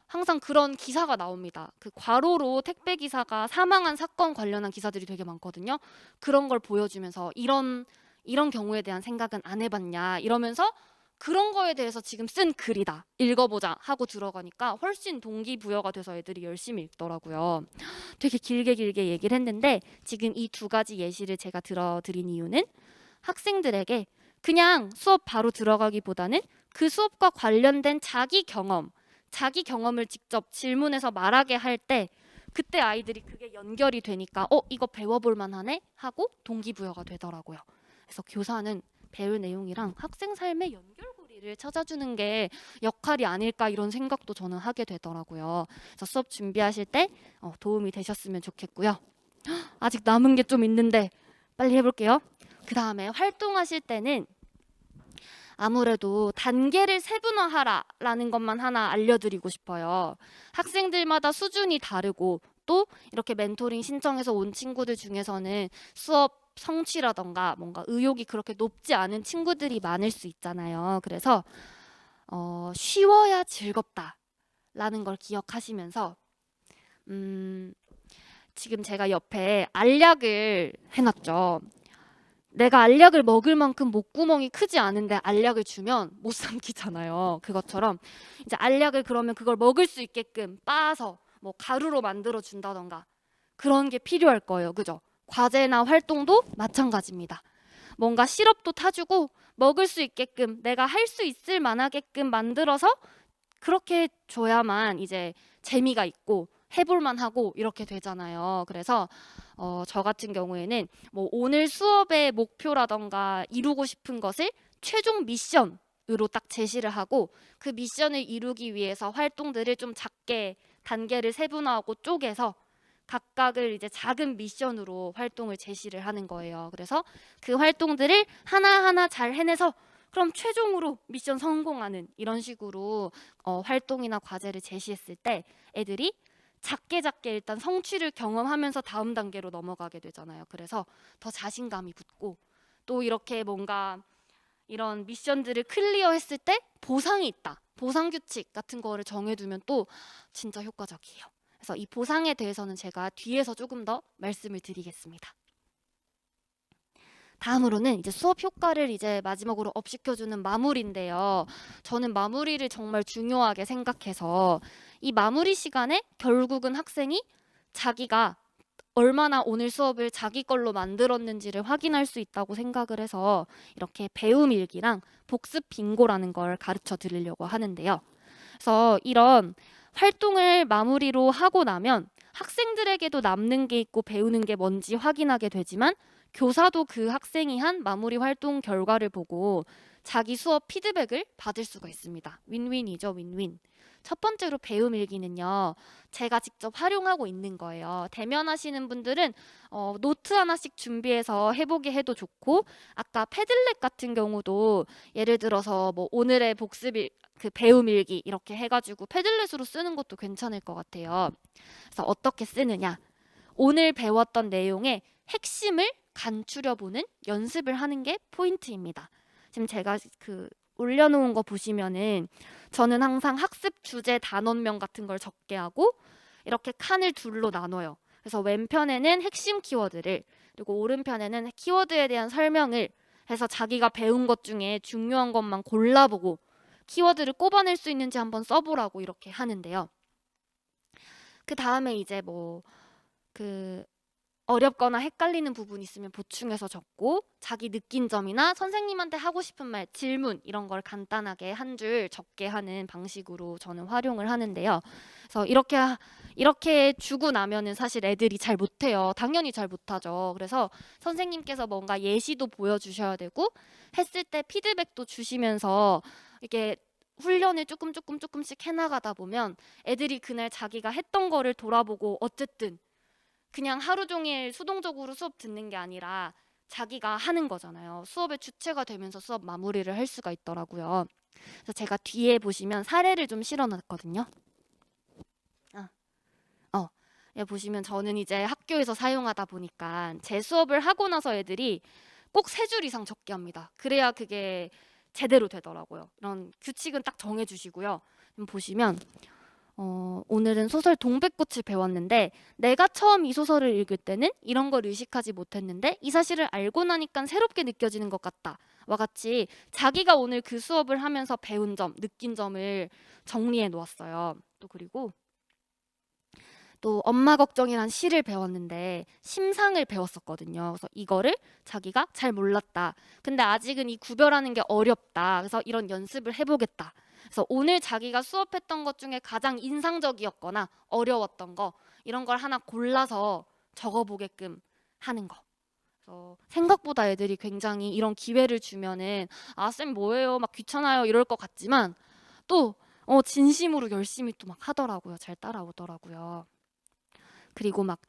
항상 그런 기사가 나옵니다. 그 과로로 택배 기사가 사망한 사건 관련한 기사들이 되게 많거든요. 그런 걸 보여주면서 이런 경우에 대한 생각은 안 해봤냐 이러면서 그런 거에 대해서 지금 쓴 글이다. 읽어보자 하고 들어가니까 훨씬 동기부여가 돼서 애들이 열심히 읽더라고요. 되게 길게 얘기를 했는데 지금 이 두 가지 예시를 제가 들어드린 이유는 학생들에게 그냥 수업 바로 들어가기보다는 그 수업과 관련된 자기 경험을 직접 질문해서 말하게 할 때 그때 아이들이 그게 연결이 되니까 이거 배워볼 만하네 하고 동기부여가 되더라고요. 그래서 교사는 배울 내용이랑 학생 삶의 연결고리를 찾아주는 게 역할이 아닐까 이런 생각도 저는 하게 되더라고요. 그래서 수업 준비하실 때 도움이 되셨으면 좋겠고요. 아직 남은 게 좀 있는데 빨리 해볼게요. 그 다음에 활동하실 때는 아무래도 단계를 세분화하라라는 것만 하나 알려드리고 싶어요. 학생들마다 수준이 다르고 또 이렇게 멘토링 신청해서 온 친구들 중에서는 수업 성취라던가 뭔가 의욕이 그렇게 높지 않은 친구들이 많을 수 있잖아요. 그래서 쉬워야 즐겁다라는 걸 기억하시면서 지금 제가 옆에 알약을 해놨죠. 내가 알약을 먹을 만큼 목구멍이 크지 않은데 알약을 주면 못 삼키잖아요. 그것처럼 이제 알약을 그러면 그걸 먹을 수 있게끔 빻아서 뭐 가루로 만들어 준다던가 그런 게 필요할 거예요. 그죠? 과제나 활동도 마찬가지입니다. 뭔가 시럽도 타주고 먹을 수 있게끔 내가 할 수 있을 만하게끔 만들어서 그렇게 줘야만 이제 재미가 있고 해볼만 하고 이렇게 되잖아요. 그래서 저 같은 경우에는 뭐 오늘 수업의 목표라던가 이루고 싶은 것을 최종 미션으로 딱 제시를 하고 그 미션을 이루기 위해서 활동들을 좀 작게 단계를 세분화하고 쪼개서 각각을 이제 작은 미션으로 활동을 제시를 하는 거예요. 그래서 그 활동들을 하나하나 잘 해내서 그럼 최종으로 미션 성공하는 이런 식으로 활동이나 과제를 제시했을 때 애들이 작게 작게 일단 성취를 경험하면서 다음 단계로 넘어가게 되잖아요. 그래서 더 자신감이 붙고 또 이렇게 뭔가 이런 미션들을 클리어했을 때 보상이 있다. 보상 규칙 같은 거를 정해두면 또 진짜 효과적이에요. 그래서 이 보상에 대해서는 제가 뒤에서 조금 더 말씀을 드리겠습니다. 다음으로는 이제 수업 효과를 이제 마지막으로 업시켜주는 마무리인데요. 저는 마무리를 정말 중요하게 생각해서 이 마무리 시간에 결국은 학생이 자기가 얼마나 오늘 수업을 자기 걸로 만들었는지를 확인할 수 있다고 생각을 해서 이렇게 배움 일기랑 복습 빙고라는 걸 가르쳐 드리려고 하는데요. 그래서 이런 활동을 마무리로 하고 나면 학생들에게도 남는 게 있고 배우는 게 뭔지 확인하게 되지만 교사도 그 학생이 한 마무리 활동 결과를 보고 자기 수업 피드백을 받을 수가 있습니다. 윈윈이죠, 윈윈. 첫 번째로 배움 일기는요, 제가 직접 활용하고 있는 거예요. 대면하시는 분들은 노트 하나씩 준비해서 해보게 해도 좋고, 아까 패들렛 같은 경우도 예를 들어서 뭐 오늘의 복습일 그 배움 일기 이렇게 해가지고 패들렛으로 쓰는 것도 괜찮을 것 같아요. 그래서 어떻게 쓰느냐? 오늘 배웠던 내용의 핵심을 간추려보는 연습을 하는 게 포인트입니다. 지금 제가 올려놓은 거 보시면은 저는 항상 학습 주제 단원명 같은 걸 적게 하고 이렇게 칸을 둘로 나눠요. 그래서 왼편에는 핵심 키워드를 그리고 오른편에는 키워드에 대한 설명을 해서 자기가 배운 것 중에 중요한 것만 골라보고 키워드를 꼽아낼 수 있는지 한번 써보라고 이렇게 하는데요. 그 다음에 이제 어렵거나 헷갈리는 부분 있으면 보충해서 적고 자기 느낀 점이나 선생님한테 하고 싶은 말, 질문 이런 걸 간단하게 한 줄 적게 하는 방식으로 저는 활용을 하는데요. 그래서 이렇게 주고 나면은 사실 애들이 잘 못해요. 당연히 잘 못하죠. 그래서 선생님께서 뭔가 예시도 보여주셔야 되고 했을 때 피드백도 주시면서 이게 훈련을 조금씩 해나가다 보면 애들이 그날 자기가 했던 거를 돌아보고 어쨌든 그냥 하루 종일 수동적으로 수업 듣는 게 아니라 자기가 하는 거잖아요. 수업의 주체가 되면서 수업 마무리를 할 수가 있더라고요. 그래서 제가 뒤에 보시면 사례를 좀 실어놨거든요. 여기 보시면 저는 이제 학교에서 사용하다 보니까 제 수업을 하고 나서 애들이 꼭 3줄 이상 적게 합니다. 그래야 그게 제대로 되더라고요. 이런 규칙은 딱 정해주시고요. 보시면 오늘은 소설 동백꽃을 배웠는데 내가 처음 이 소설을 읽을 때는 이런 걸 의식하지 못했는데 이 사실을 알고 나니까 새롭게 느껴지는 것 같다. 와 같이 자기가 오늘 그 수업을 하면서 배운 점, 느낀 점을 정리해 놓았어요. 그리고 또 엄마 걱정이란 시를 배웠는데 심상을 배웠었거든요. 그래서 이거를 자기가 잘 몰랐다. 근데 아직은 이 구별하는 게 어렵다. 그래서 이런 연습을 해보겠다. 그래서 오늘 자기가 수업했던 것 중에 가장 인상적이었거나 어려웠던 거 이런 걸 하나 골라서 적어보게끔 하는 거. 그래서 생각보다 애들이 굉장히 이런 기회를 주면은 쌤 뭐예요? 막 귀찮아요 이럴 것 같지만 또 진심으로 열심히 또 막 하더라고요. 잘 따라오더라고요. 그리고 막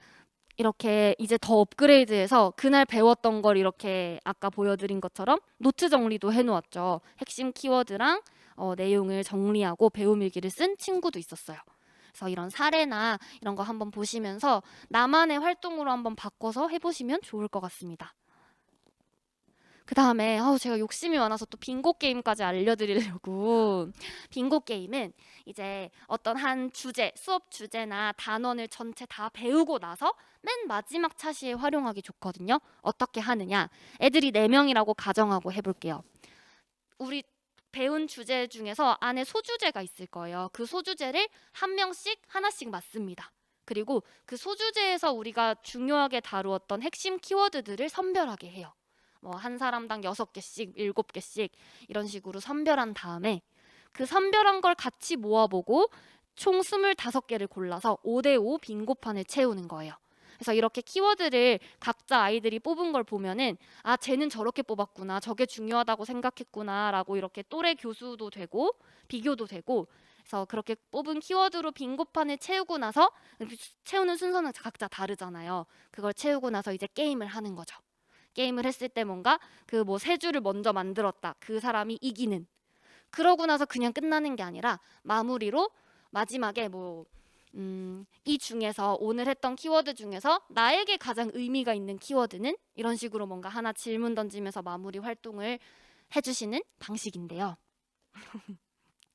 이렇게 이제 더 업그레이드해서 그날 배웠던 걸 이렇게 아까 보여드린 것처럼 노트 정리도 해놓았죠. 핵심 키워드랑 내용을 정리하고 배움 일기를 쓴 친구도 있었어요. 그래서 이런 사례나 이런 거 한번 보시면서 나만의 활동으로 한번 바꿔서 해보시면 좋을 것 같습니다. 그 다음에 제가 욕심이 많아서 또 빙고 게임까지 알려드리려고 빙고 게임은 이제 어떤 한 주제, 수업 주제나 단원을 전체 다 배우고 나서 맨 마지막 차시에 활용하기 좋거든요. 어떻게 하느냐? 애들이 4명이라고 가정하고 해볼게요. 우리 배운 주제 중에서 안에 소주제가 있을 거예요. 그 소주제를 한 명씩 하나씩 맞습니다. 그리고 그 소주제에서 우리가 중요하게 다루었던 핵심 키워드들을 선별하게 해요. 뭐 한 사람당 6개씩, 7개씩 이런 식으로 선별한 다음에 그 선별한 걸 같이 모아보고 총 25개를 골라서 5대5 빙고판을 채우는 거예요. 그래서 이렇게 키워드를 각자 아이들이 뽑은 걸 보면은 아, 쟤는 저렇게 뽑았구나, 저게 중요하다고 생각했구나 라고 이렇게 또래 교수도 되고 비교도 되고, 그래서 그렇게 뽑은 키워드로 빙고판을 채우고 나서, 채우는 순서는 각자 다르잖아요. 그걸 채우고 나서 이제 게임을 하는 거죠. 게임을 했을 때 뭔가 그 뭐 세 줄을 먼저 만들었다, 그 사람이 이기는. 그러고 나서 그냥 끝나는 게 아니라 마무리로 마지막에 이 중에서 오늘 했던 키워드 중에서 나에게 가장 의미가 있는 키워드는, 이런 식으로 뭔가 하나 질문 던지면서 마무리 활동을 해주시는 방식인데요.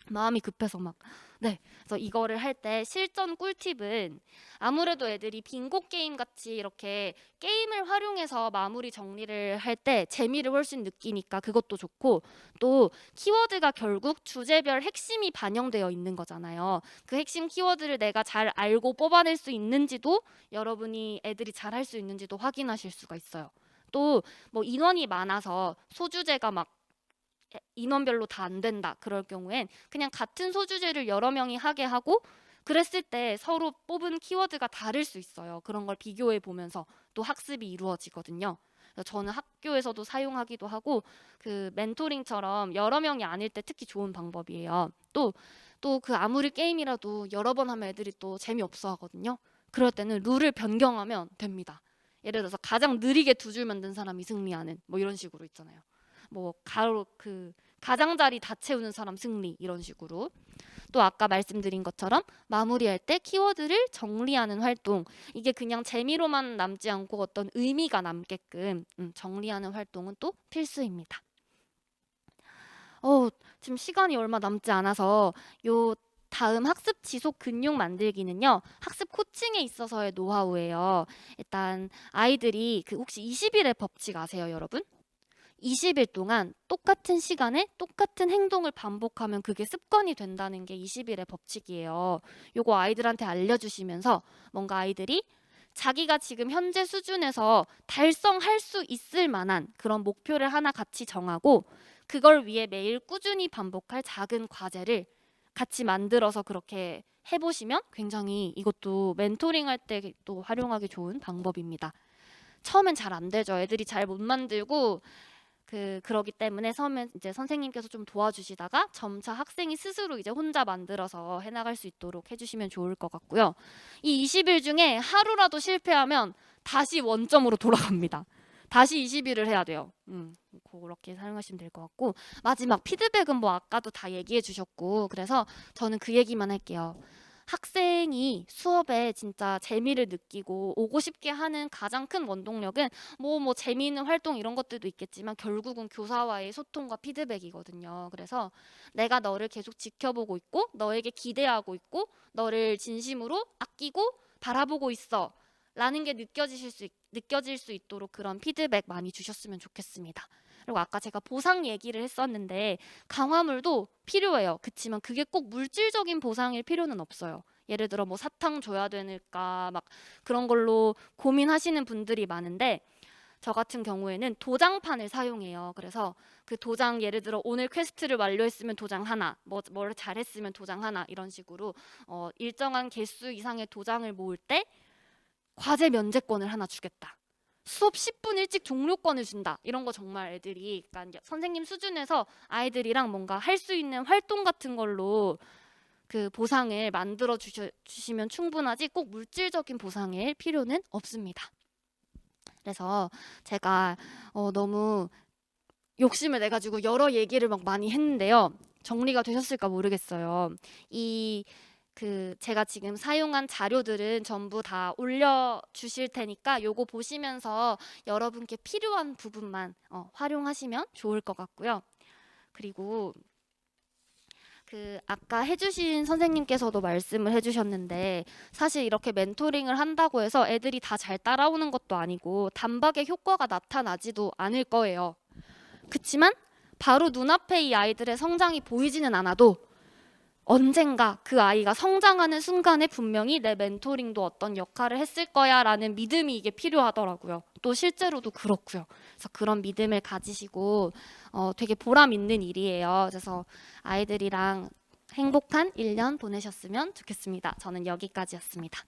마음이 급해서 막. 네. 그래서 이거를 할 때 실전 꿀팁은 아무래도 애들이 빙고 게임 같이 이렇게 게임을 활용해서 마무리 정리를 할 때 재미를 훨씬 느끼니까 그것도 좋고, 또 키워드가 결국 주제별 핵심이 반영되어 있는 거잖아요. 그 핵심 키워드를 내가 잘 알고 뽑아낼 수 있는지도, 여러분이 애들이 잘 할 수 있는지도 확인하실 수가 있어요. 또 뭐 인원이 많아서 소주제가 막 인원별로 다 안 된다, 그럴 경우엔 그냥 같은 소주제를 여러 명이 하게 하고, 그랬을 때 서로 뽑은 키워드가 다를 수 있어요. 그런 걸 비교해 보면서 또 학습이 이루어지거든요. 그래서 저는 학교에서도 사용하기도 하고, 그 멘토링처럼 여러 명이 아닐 때 특히 좋은 방법이에요. 또 그 아무리 게임이라도 여러 번 하면 애들이 또 재미없어 하거든요. 그럴 때는 룰을 변경하면 됩니다. 예를 들어서 가장 느리게 2줄 만든 사람이 승리하는, 뭐 이런 식으로 있잖아요. 뭐 가로 그 가장자리 다 채우는 사람 승리, 이런 식으로. 또 아까 말씀드린 것처럼 마무리할 때 키워드를 정리하는 활동, 이게 그냥 재미로만 남지 않고 어떤 의미가 남게끔 정리하는 활동은 또 필수입니다. 지금 시간이 얼마 남지 않아서 요 다음 학습 지속 근육 만들기는요, 학습 코칭에 있어서의 노하우예요. 일단 아이들이 그 혹시 20일의 법칙 아세요, 여러분? 20일 동안 똑같은 시간에 똑같은 행동을 반복하면 그게 습관이 된다는 게 20일의 법칙이에요. 요거 아이들한테 알려주시면서 뭔가 아이들이 자기가 지금 현재 수준에서 달성할 수 있을 만한 그런 목표를 하나 같이 정하고, 그걸 위해 매일 꾸준히 반복할 작은 과제를 같이 만들어서 그렇게 해보시면 굉장히, 이것도 멘토링 할 때 또 활용하기 좋은 방법입니다. 처음엔 잘 안 되죠. 애들이 잘 못 만들고, 그러기 때문에 처음엔 이제 선생님께서 좀 도와주시다가 점차 학생이 스스로 이제 혼자 만들어서 해나갈 수 있도록 해주시면 좋을 것 같고요. 이 20일 중에 하루라도 실패하면 다시 원점으로 돌아갑니다. 다시 20일을 해야 돼요. 그렇게 사용하시면 될 것 같고, 마지막 피드백은 뭐 아까도 다 얘기해 주셨고, 그래서 저는 그 얘기만 할게요. 학생이 수업에 진짜 재미를 느끼고 오고 싶게 하는 가장 큰 원동력은 뭐 재미있는 활동 이런 것들도 있겠지만 결국은 교사와의 소통과 피드백이거든요. 그래서 내가 너를 계속 지켜보고 있고 너에게 기대하고 있고 너를 진심으로 아끼고 바라보고 있어 라는 게 느껴질 수 있도록 그런 피드백 많이 주셨으면 좋겠습니다. 그리고 아까 제가 보상 얘기를 했었는데 강화물도 필요해요. 그치만 그게 꼭 물질적인 보상일 필요는 없어요. 예를 들어 뭐 사탕 줘야 되니까 막 그런 걸로 고민하시는 분들이 많은데, 저 같은 경우에는 도장판을 사용해요. 그래서 그 도장, 예를 들어 오늘 퀘스트를 완료했으면 도장 하나, 뭘 잘했으면 도장 하나, 이런 식으로 일정한 개수 이상의 도장을 모을 때 과제 면제권을 하나 주겠다, 수업 10분 일찍 종료권을 준다, 이런 거 정말 애들이, 그러니까 선생님 수준에서 아이들이랑 뭔가 할 수 있는 활동 같은 걸로 그 보상을 만들어 주시면 충분하지 꼭 물질적인 보상일 필요는 없습니다. 그래서 제가 너무 욕심을 내가지고 여러 얘기를 막 많이 했는데요. 정리가 되셨을까 모르겠어요. 제가 지금 사용한 자료들은 전부 다 올려주실 테니까 요거 보시면서 여러분께 필요한 부분만 활용하시면 좋을 것 같고요. 그리고 아까 해주신 선생님께서도 말씀을 해주셨는데, 사실 이렇게 멘토링을 한다고 해서 애들이 다 잘 따라오는 것도 아니고 단박에 효과가 나타나지도 않을 거예요. 그치만 바로 눈앞에 이 아이들의 성장이 보이지는 않아도 언젠가 그 아이가 성장하는 순간에 분명히 내 멘토링도 어떤 역할을 했을 거야 라는 믿음이 이게 필요하더라고요. 또 실제로도 그렇고요. 그래서 그런 믿음을 가지시고 되게 보람 있는 일이에요. 그래서 아이들이랑 행복한 1년 보내셨으면 좋겠습니다. 저는 여기까지였습니다.